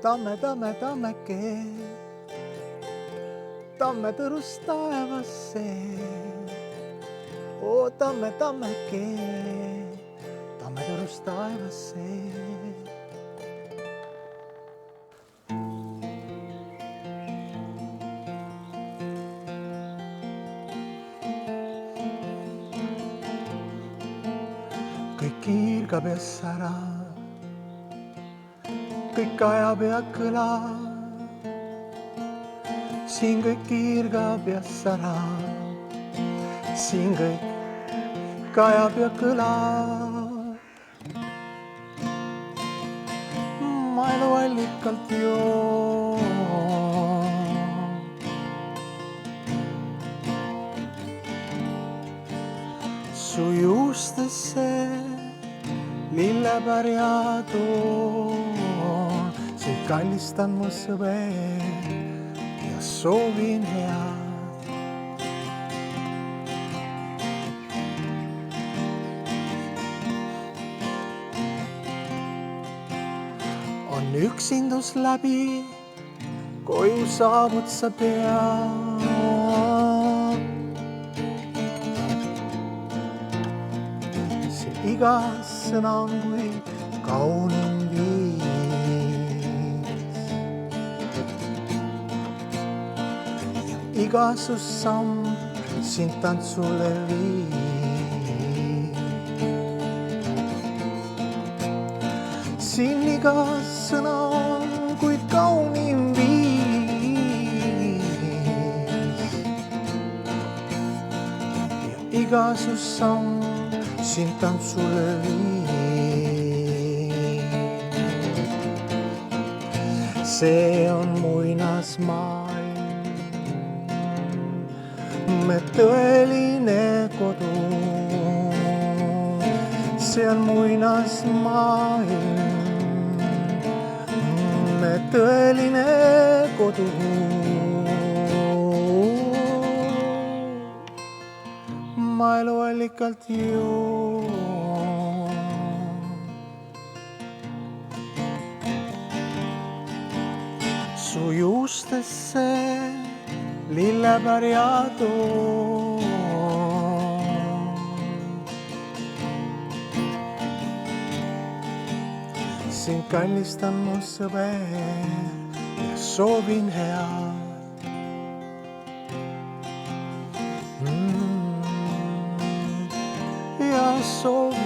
tammeke, tamme tõrus taevasse. Oo tammeke, tamme tõrus taevasse. Kõik kiirgab ja särab, kõik ajab ja kõlab. Siin kõik kiirgab ja särab, siin kõik ajab ja kõlab. Ma eluallikalt joon. Su juustesse lillepärja toon, sind kallistan mu sõber ja soovin head. On üksindus läbi, koju saabud sa pead. Igas sõna on kui kaunim viis. Ja iga su samm sind tantsule viib. Siin igas sõna on kui kaunim viis. Ja iga su samm sind tantsule viib. See on muinasmaailm, me tõeline kodu. See on muinasmaailm, me tõeline kodu. Ma eluallikalt joon. Su juustesse lillepärja toon. Sind kallistan mu sõber ja soovin head. Ja soovin